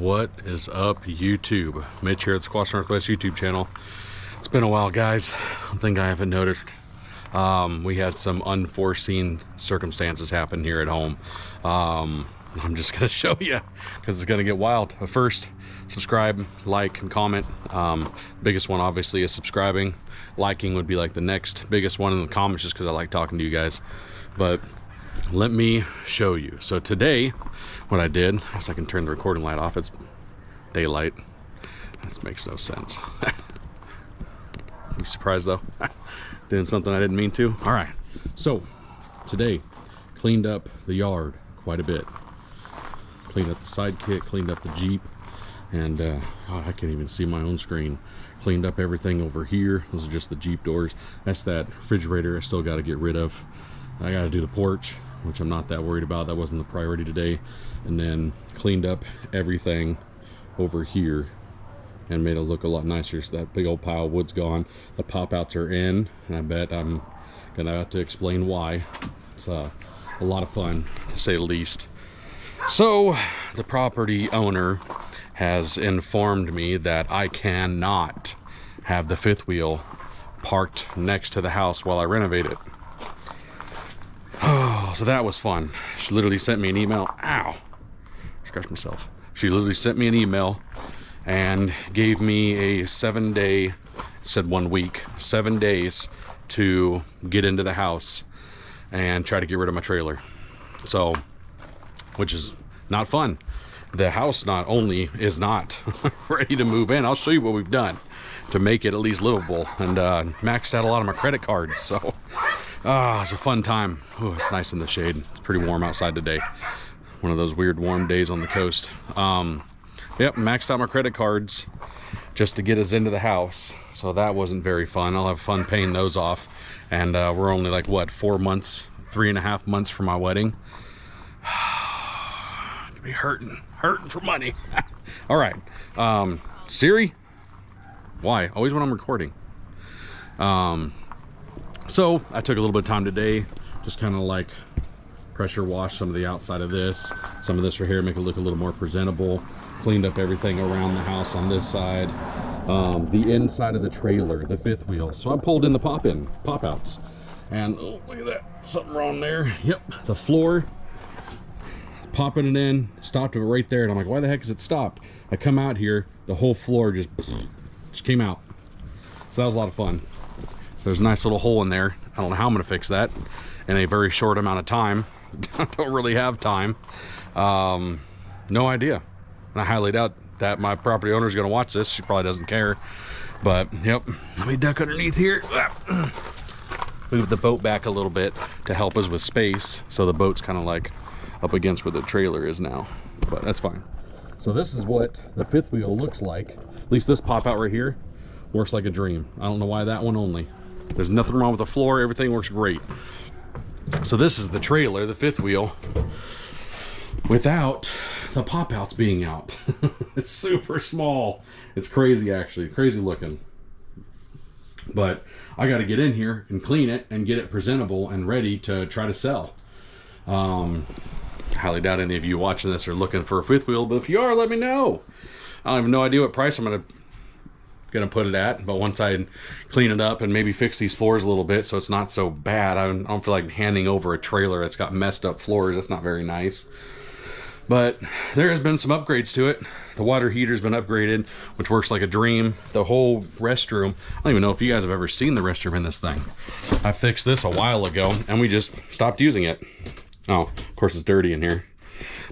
What is up, YouTube? Mitch here at the Squash Northwest YouTube channel. It's been a while, guys. I think I haven't noticed. We had some unforeseen circumstances happen here at home. I'm just gonna show you because it's gonna get wild. But first, subscribe, like, and comment. Biggest one obviously is subscribing. Liking would be like the next biggest one, in the comments, just because I like talking to you guys. But let me show you. So today, what I did, I guess I can turn the recording light off. It's daylight. This makes no sense. You surprised though? Doing something I didn't mean to. All right. So today, cleaned up the yard quite a bit. Cleaned up the sidekick, cleaned up the Jeep, and God, I can't even see my own screen. Cleaned up everything over here. Those are just the Jeep doors. That's that refrigerator I still got to get rid of. I got to do the porch, which I'm not that worried about. That wasn't the priority today. And then cleaned up everything over here and made it look a lot nicer. So that big old pile of wood's gone. The pop outs are in, and I bet I'm gonna have to explain why. It's a lot of fun, to say the least. So the property owner has informed me that I cannot have the fifth wheel parked next to the house while I renovate it. Oh, so that was fun. She literally sent me an email. Ow, scratched myself. She literally sent me an email and gave me a 7-day, said 1 week, 7 days to get into the house and try to get rid of my trailer. So, which is not fun. The house not only is not ready to move in, I'll show you what we've done to make it at least livable, and maxed out a lot of my credit cards. So it's a fun time. Ooh, it's nice in the shade. It's pretty warm outside today. One of those weird warm days on the coast. Yep, maxed out my credit cards just to get us into the house. So that wasn't very fun. I'll have fun paying those off. And we're only like, what, 4 months, 3.5 months from my wedding. Could be hurting for money. All right, Siri, why? Always when I'm recording. So I took a little bit of time today, just kind of like pressure wash some of the outside of this, some of this right here, make it look a little more presentable. Cleaned up everything around the house on this side, the inside of the trailer, the fifth wheel. So I pulled in the pop outs, and oh, look at that, something wrong there. Yep, the floor, popping it in, stopped it right there, and I'm like, why the heck is it stopped? I come out here, the whole floor just came out. So that was a lot of fun. There's a nice little hole in there. I don't know how I'm gonna fix that in a very short amount of time. I don't really have time. No idea. And I highly doubt that my property owner is gonna watch this. She probably doesn't care. But yep, let me duck underneath here. Move the boat back a little bit to help us with space. So the boat's kind of like up against where the trailer is now, but that's fine. So this is what the fifth wheel looks like. At least this pop out right here works like a dream. I don't know why that one only. There's nothing wrong with the floor. Everything works great. So this is the trailer, the fifth wheel, without the pop outs being out. It's super small. It's crazy, actually, crazy looking. But I got to get in here and clean it and get it presentable and ready to try to sell. Highly doubt any of you watching this are looking for a fifth wheel, but if you are, let me know. I have no idea what price I'm gonna put it at, but once I clean it up and maybe fix these floors a little bit so it's not so bad. I don't feel like handing over a trailer that's got messed up floors. That's not very nice. But there has been some upgrades to it. The water heater's been upgraded, which works like a dream. The whole restroom, I don't even know if you guys have ever seen the restroom in this thing. I fixed this a while ago and we just stopped using it. Oh, of course it's dirty in here.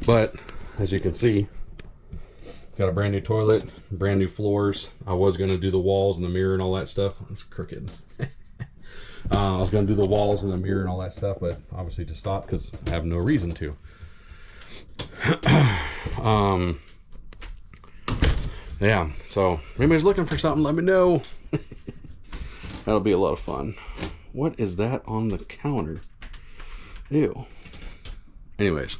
But as you can see, got a brand new toilet, brand new floors. I was gonna do the walls and the mirror and all that stuff. It's crooked. I was gonna do the walls and the mirror and all that stuff, but obviously just stopped because I have no reason to. Yeah, so if anybody's looking for something, let me know. That'll be a lot of fun. What is that on the counter? Ew. Anyways,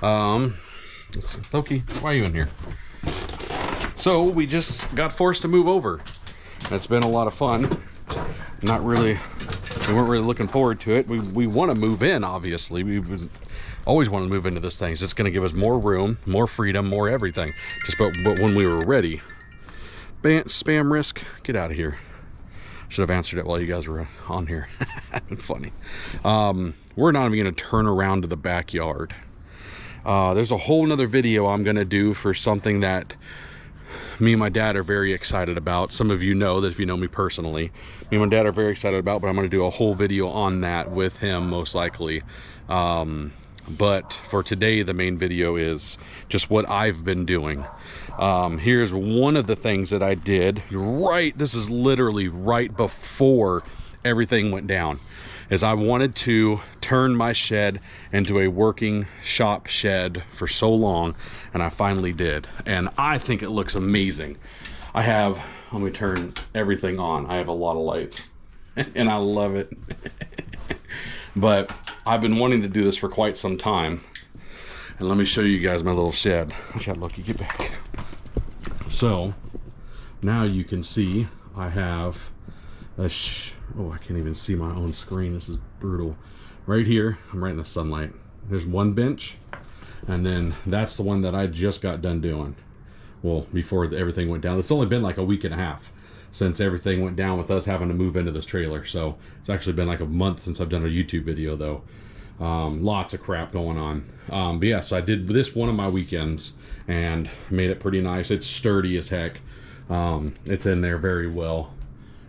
Loki, why are you in here? So we just got forced to move over. It's been a lot of fun. We weren't really looking forward to it. We want to move in, obviously. We've been Always wanted to move into this thing. It's just going to give us more room, more freedom, more everything. But when we were ready. Spam risk, get out of here. Should have answered it while you guys were on here. Funny. We're not even going to turn around to the backyard. There's a whole nother video I'm going to do for something that me and my dad are very excited about. Some of you know that if you know me personally. Me and my dad are very excited about, but I'm going to do a whole video on that with him most likely. But for today, the main video is just what I've been doing. Here's one of the things that I did this is literally right before everything went down, is I wanted to turn my shed into a working shop shed for so long, and I finally did. And I think it looks amazing. Let me turn everything on. I have a lot of lights and I love it. But I've been wanting to do this for quite some time. And let me show you guys my little shed. Watch out, Loki, get back. So now you can see I have I can't even see my own screen. This is brutal. Right here, I'm right in the sunlight. There's one bench, and then that's the one that I just got done doing. Well, before everything went down. It's only been like a week and a half since everything went down with us having to move into this trailer. So it's actually been like a month since I've done a YouTube video though. Lots of crap going on. But yeah, so I did this one of my weekends and made it pretty nice. It's sturdy as heck. It's in there very well.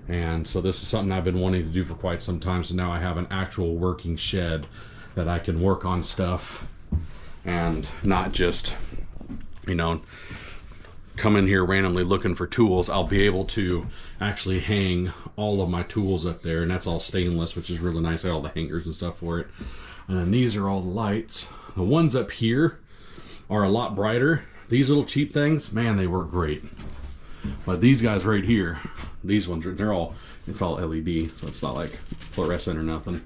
And so this is something I've been wanting to do for quite some time. So now I have an actual working shed that I can work on stuff and not just, you know, come in here randomly looking for tools. I'll be able to actually hang all of my tools up there, and that's all stainless, which is really nice. I got all the hangers and stuff for it. And then these are all the lights. The ones up here are a lot brighter. These little cheap things, man, they work great. But these guys right here, these ones, it's all LED, so it's not like fluorescent or nothing.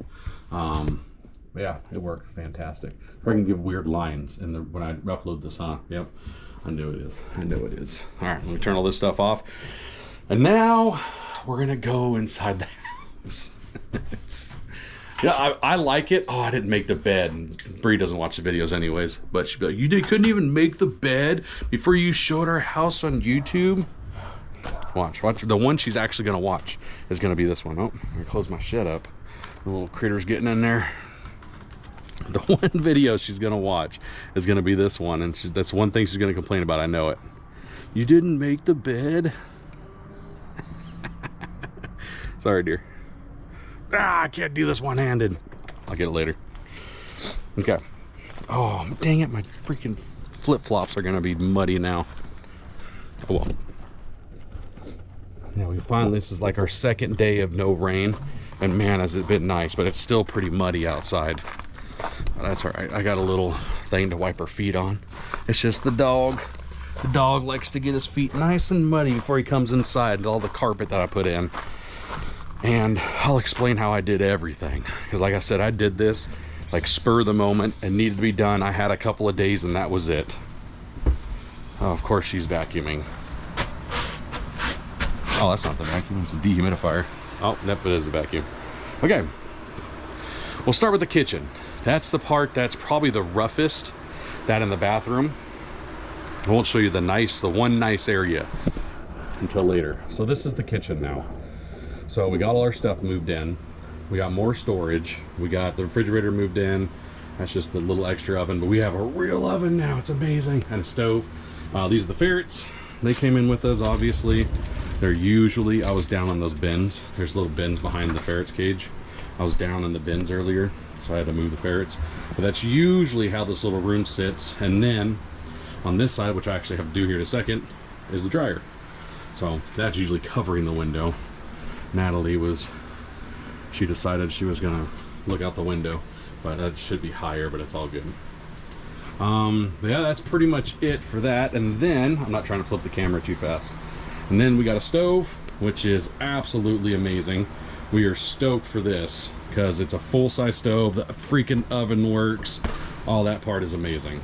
Yeah, it worked fantastic. Or I can give weird lines when I upload this, huh? Yep. I knew it is. I know it is. All right, let me turn all this stuff off. And now we're gonna go inside the house. I like it. Oh, I didn't make the bed. And Bree doesn't watch the videos anyways, but she'd be like, you couldn't even make the bed before you showed our house on YouTube? Watch. The one she's actually gonna watch is gonna be this one. Oh, I'm gonna close my shed up. The little critter's getting in there. The one video she's gonna watch is gonna be this one, and that's one thing she's gonna complain about. I know it. You didn't make the bed. Sorry, dear. I can't do this one-handed. I'll get it later. Okay. Oh, dang it! My freaking flip-flops are gonna be muddy now. Oh well. Yeah, this is like our second day of no rain, and man, has it been nice, but it's still pretty muddy outside. But that's all right. I got a little thing to wipe her feet on. It's just the dog. The dog likes to get his feet nice and muddy before he comes inside and all the carpet that I put in. And I'll explain how I did everything. Because like I said, I did this like spur of the moment and needed to be done. I had a couple of days and that was it. Oh, of course she's vacuuming. Oh, that's not the vacuum. It's the dehumidifier. Oh, that is the vacuum. Okay. We'll start with the kitchen. That's the part that's probably the roughest. That in the bathroom. I won't show you the one nice area until later. So this is the kitchen now. So we got all our stuff moved in. We got more storage. We got the refrigerator moved in. That's just the little extra oven, but we have a real oven now. It's amazing. And a stove. These are the ferrets. They came in with us, obviously. They're usually, I was down on those bins. There's little bins behind the ferret's cage. I was down in the bins earlier, so I had to move the ferrets. But that's usually how this little room sits. And then on this side, which I actually have to do here in a second, is the dryer. So that's usually covering the window. Natalie she decided she was gonna look out the window, but that should be higher, but it's all good. But yeah, that's pretty much it for that. And then, I'm not trying to flip the camera too fast. And then we got a stove, which is absolutely amazing. We are stoked for this because it's a full-size stove. The freaking oven works. All that part is amazing.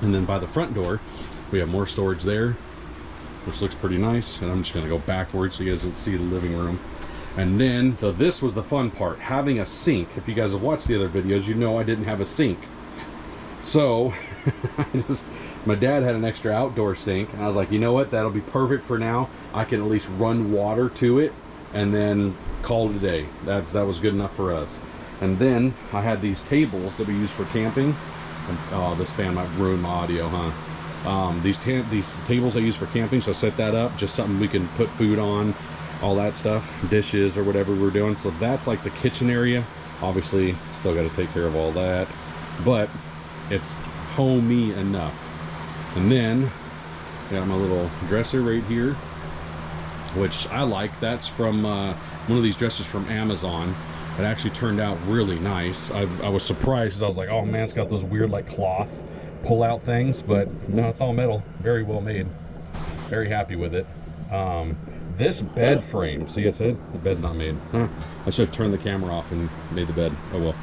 And then by the front door, we have more storage there, which looks pretty nice. And I'm just gonna go backwards so you guys can see the living room. And then, so this was the fun part, having a sink. If you guys have watched the other videos, you know I didn't have a sink. So my dad had an extra outdoor sink, and I was like, you know what, that'll be perfect for now. I can at least run water to it and then call it a day. That was good enough for us. And then I had these tables that we use for camping. And, oh, this fan might ruin my audio, huh? These tables I use for camping, so I set that up, just something we can put food on, all that stuff, dishes or whatever we're doing. So that's like the kitchen area. Obviously, still got to take care of all that, but it's homey enough. And then got my little dresser right here, which I like. That's from one of these dressers from Amazon. It actually turned out really nice. I was surprised, because I was like, oh man, it's got those weird like cloth pull out things, but no, it's all metal. Very well made. Very happy with it. This bed frame, see, it's it. The bed's not made. Huh. I should have turned the camera off and made the bed. Oh well.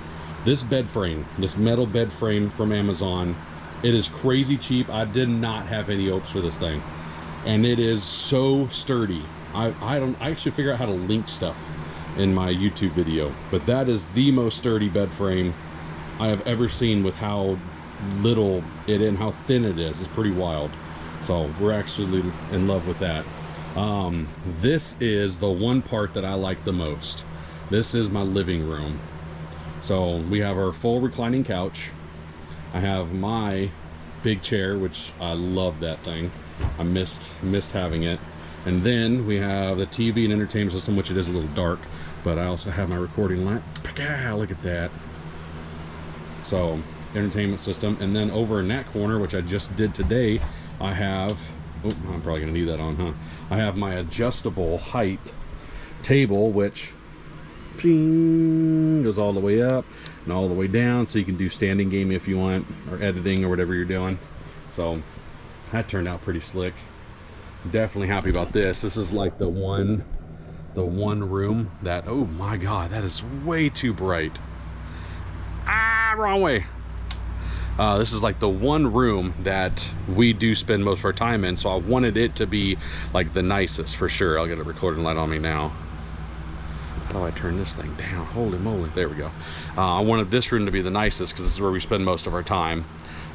This bed frame, this metal bed frame from Amazon, it is crazy cheap. I did not have any hopes for this thing, and it is so sturdy. I actually figure out how to link stuff in my YouTube video, but that is the most sturdy bed frame I have ever seen, with how little it and how thin it is. It's pretty wild. So we're actually in love with that. This is the one part that I like the most. This is my living room. So we have our full reclining couch. I have my big chair, which I love that thing. I missed having it. And then we have the TV and entertainment system, which it is a little dark, but I also have my recording light. Look at that. So entertainment system. And then over in that corner, which I just did today, I have, oh, I'm probably gonna need that on, huh? I have my adjustable height table, which goes all the way up and all the way down, so you can do standing game if you want, or editing or whatever you're doing. So that turned out pretty slick. Definitely happy about this. This is like the one room that, oh my god, that is way too bright. Wrong way. This is like the one room that we do spend most of our time in, so I wanted it to be like the nicest for sure. I'll get a recording light on me now. How do I turn this thing down? Holy moly, there we go. I wanted this room to be the nicest because this is where we spend most of our time.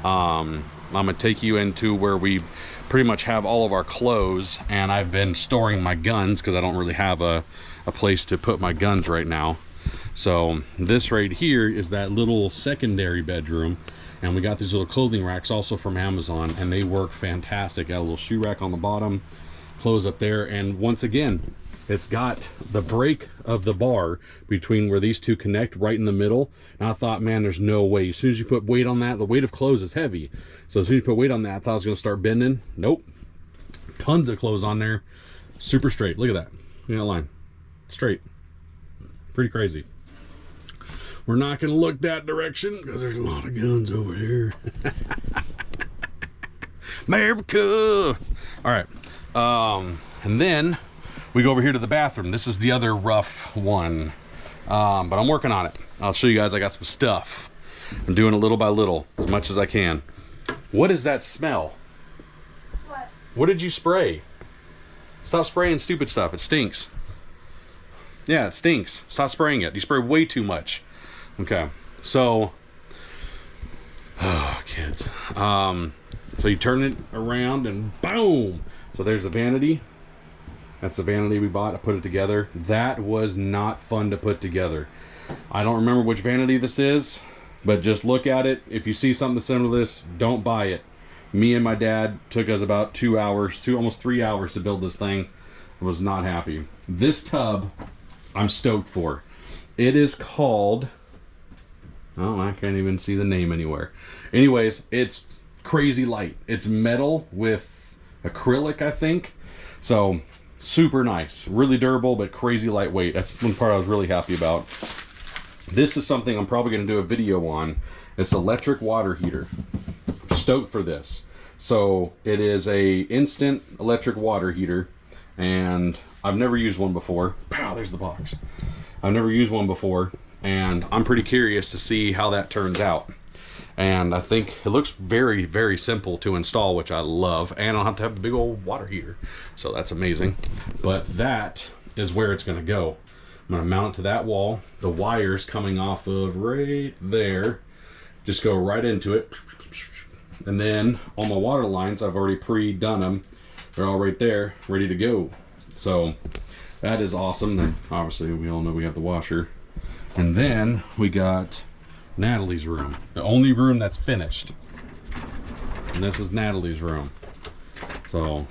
I'm gonna take you into where we pretty much have all of our clothes, and I've been storing my guns because I don't really have a place to put my guns right now. So this right here is that little secondary bedroom, and we got these little clothing racks also from Amazon, and they work fantastic. Got a little shoe rack on the bottom, clothes up there, and once again, it's got the break of the bar between where these two connect right in the middle. And I thought, man, there's no way. As soon as you put weight on that, the weight of clothes is heavy. So as soon as you put weight on that, I thought it was gonna start bending. Nope. Tons of clothes on there. Super straight. Look at that. Look at that line. Straight. Pretty crazy. We're not gonna look that direction because there's a lot of guns over here. America. All right. And then we go over here to the bathroom. This is the other rough one, but I'm working on it. I'll show you guys. I got some stuff. I'm doing it little by little, as much as I can. What is that smell? What? What did you spray? Stop spraying stupid stuff. It stinks. Yeah, it stinks. Stop spraying it. You spray way too much. Okay, so, oh, kids. So you turn it around and boom. So there's the vanity. That's the vanity we bought. I put it together. That was not fun to put together. I don't remember which vanity this is, but just look at it. If you see something similar to this, don't buy it. Me and my dad took us about 2 hours, almost 3 hours to build this thing. I was not happy. This tub, I'm stoked for. It is called, oh, I can't even see the name anywhere. Anyways, it's crazy light. It's metal with acrylic, I think. So super nice, really durable, but crazy lightweight. That's one part I was really happy about. This is something I'm probably going to do a video on. It's electric water heater. I'm stoked for this. So it is a instant electric water heater, and I've never used one before. Pow, there's the box. I've never used one before, and I'm pretty curious to see how that turns out. And I think it looks very, very simple to install, which I love. And I'll have to have a big old water heater. So that's amazing. But that is where it's going to go. I'm going to mount it to that wall. The wires coming off of right there just go right into it. And then all my water lines, I've already pre-done them. They're all right there, ready to go. So that is awesome. And obviously we all know we have the washer. And then we got Natalie's room, the only room that's finished. And this is Natalie's room. So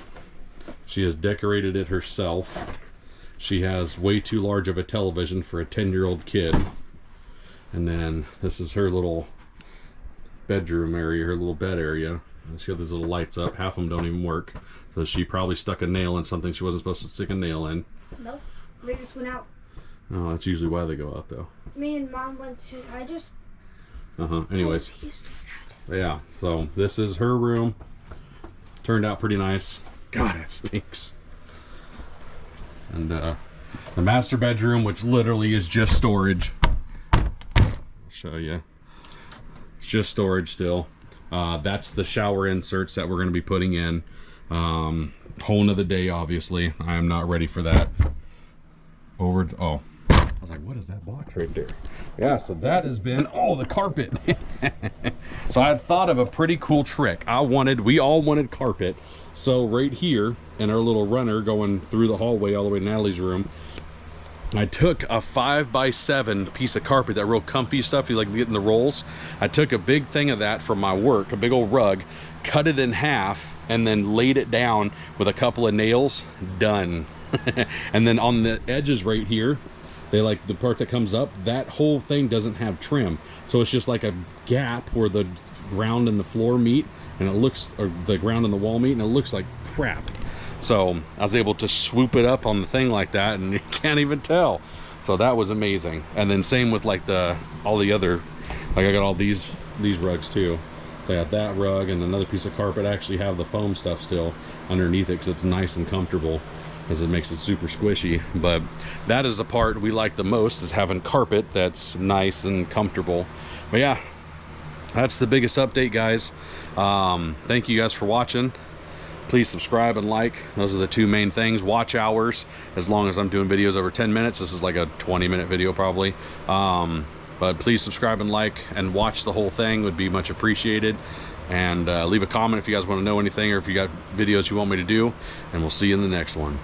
she has decorated it herself. She has way too large of a television for a 10-year-old kid. And then this is her little bedroom area, her little bed area. And she has these little lights up. Half of them don't even work. So she probably stuck a nail in something she wasn't supposed to stick a nail in. Nope, they just went out. Oh, that's usually why they go out, though. Me and Mom went to, Anyways. I used to do that. Yeah, so this is her room. Turned out pretty nice. God, it stinks. And the master bedroom, which literally is just storage. I'll show you. It's just storage still. That's the shower inserts that we're going to be putting in. Whole nother day, obviously. I am not ready for that. Oh, I was like, what is that box right there? Yeah, so that has been, oh, the carpet. So I had thought of a pretty cool trick. We all wanted carpet. So right here in our little runner going through the hallway all the way to Natalie's room, I took a 5x7 piece of carpet, that real comfy stuff you like to get in the rolls. I took a big thing of that from my work, a big old rug, cut it in half, and then laid it down with a couple of nails. Done. And then on the edges right here, they like the part that comes up, that whole thing doesn't have trim. So it's just like a gap where the ground and the floor meet, and it looks, or the ground and the wall meet, and it looks like crap. So I was able to swoop it up on the thing like that, and you can't even tell. So that was amazing. And then same with like all the other, like I got all these rugs too. So I got that rug and another piece of carpet. I actually have the foam stuff still underneath it because it's nice and comfortable, because it makes it super squishy. But that is the part we like the most, is having carpet that's nice and comfortable. But yeah, that's the biggest update, guys. Thank you guys for watching. Please subscribe and like. Those are the two main things. Watch hours, as long as I'm doing videos over 10 minutes. This is like a 20-minute video probably. But please subscribe and like and watch the whole thing, would be much appreciated. And leave a comment if you guys want to know anything, or if you got videos you want me to do, and we'll see you in the next one.